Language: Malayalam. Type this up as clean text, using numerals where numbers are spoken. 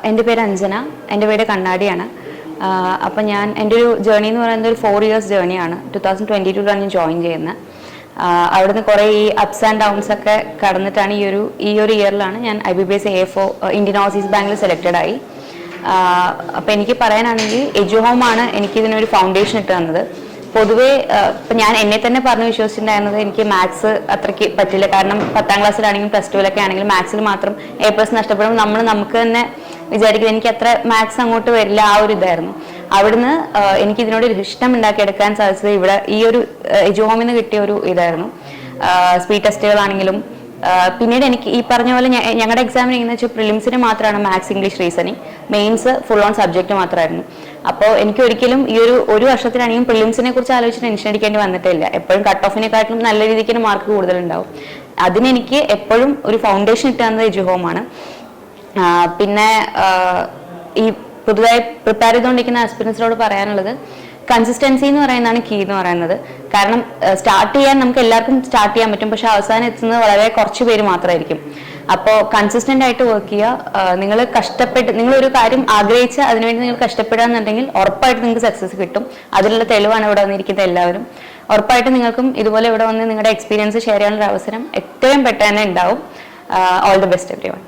എൻ്റെ പേര് അഞ്ജന, എൻ്റെ വീട് കണ്ണാടിയാണ്. അപ്പം എൻ്റെ ഒരു ജേർണി എന്ന് പറയുന്നത് ഒരു 4 ഇയേഴ്സ് ജേർണിയാണ്. 2022 ഞാൻ ജോയിൻ ചെയ്യുന്നത്. അവിടുന്ന് കുറേ ഈ അപ്സ് ആൻഡ് ഡൗൺസ് ഒക്കെ കടന്നിട്ടാണ് ഈ ഒരു ഇയറിലാണ് ഞാൻ IBPS AFO ഇന്ത്യൻ ഓവർസീസ് ബാങ്കിൽ സെലക്റ്റഡ് ആയി. അപ്പം എനിക്ക് പറയാനാണെങ്കിൽ എജുഹോമാണ് എനിക്കിതിനൊരു ഫൗണ്ടേഷൻ ഇട്ട് തന്നത്. പൊതുവേ ഇപ്പം ഞാൻ എന്നെ തന്നെ പറഞ്ഞ് വിശ്വസിച്ചിട്ടുണ്ടായിരുന്നത് എനിക്ക് മാത്സ് അത്രയ്ക്ക് പറ്റില്ല. കാരണം 10ാം ക്ലാസ്സിലാണെങ്കിലും +2 ആണെങ്കിലും മാത്സിൽ മാത്രം A+ നഷ്ടപ്പെടുമ്പോൾ നമുക്ക് തന്നെ വിചാരിക്കുന്നത് എനിക്ക് അത്ര മാത്സ് അങ്ങോട്ട് വരില്ല, ആ ഒരു ഇതായിരുന്നു. അവിടുന്ന് എനിക്ക് ഇതിനോട് ഇഷ്ടം ഉണ്ടാക്കിയെടുക്കാൻ സാധിച്ചത് ഇവിടെ ഈ ഒരു എജുഹോമിൽ നിന്ന് കിട്ടിയ ഒരു ഇതായിരുന്നു. സ്പീഡ് ടെസ്റ്റുകളാണെങ്കിലും പിന്നീട് എനിക്ക് ഈ പറഞ്ഞ പോലെ ഞങ്ങളുടെ എക്സാമിന് എങ്ങനെ വെച്ചാൽ പ്രിലിംസിന് മാത്രമാണ് maths, English, reasoning. Mains full on subject മാത്രമായിരുന്നു. അപ്പോൾ എനിക്ക് ഒരിക്കലും ഈ ഒരു വർഷത്തിലാണെങ്കിലും പ്രിലിംസിനെ കുറിച്ച് ആലോചിച്ച് ടെൻഷൻ അടിക്കേണ്ടി വന്നിട്ടില്ല. എപ്പോഴും കട്ട് ഓഫിനെക്കാട്ടിലും നല്ല രീതിക്ക് മാർക്ക് കൂടുതലുണ്ടാവും. അതിനെനിക്ക് എപ്പോഴും ഒരു ഫൗണ്ടേഷൻ ഇട്ട് തന്നത് എജുഹോമാണ്. പിന്നെ ഈ പുതുതായി പ്രിപ്പയർ ചെയ്തുകൊണ്ടിരിക്കുന്ന ആസ്പിറൻസിനോട് പറയാനുള്ളത് കൺസിസ്റ്റൻസി എന്ന് പറയുന്നതാണ് കീ എന്ന് പറയുന്നത്. കാരണം സ്റ്റാർട്ട് ചെയ്യാൻ നമുക്ക് എല്ലാവർക്കും സ്റ്റാർട്ട് ചെയ്യാൻ പറ്റും, പക്ഷെ അവസാനം എത്തുന്നത് വളരെ കുറച്ച് പേര് മാത്രമായിരിക്കും. അപ്പോൾ കൺസിസ്റ്റന്റ് ആയിട്ട് വർക്ക് ചെയ്യുക. നിങ്ങൾ ഒരു കാര്യം ആഗ്രഹിച്ച് അതിനുവേണ്ടി നിങ്ങൾ കഷ്ടപ്പെടുകയെന്നുണ്ടെങ്കിൽ ഉറപ്പായിട്ട് നിങ്ങൾക്ക് സക്സസ് കിട്ടും. അതിനുള്ള തെളിവാണ് ഇവിടെ വന്നിരിക്കുന്നത് എല്ലാവരും. ഉറപ്പായിട്ടും നിങ്ങൾക്കും ഇതുപോലെ ഇവിടെ വന്ന് നിങ്ങളുടെ എക്സ്പീരിയൻസ് ഷെയർ ചെയ്യാനുള്ള അവസരം എത്രയും പെട്ടെന്ന് ഉണ്ടാവും. All the best everyone.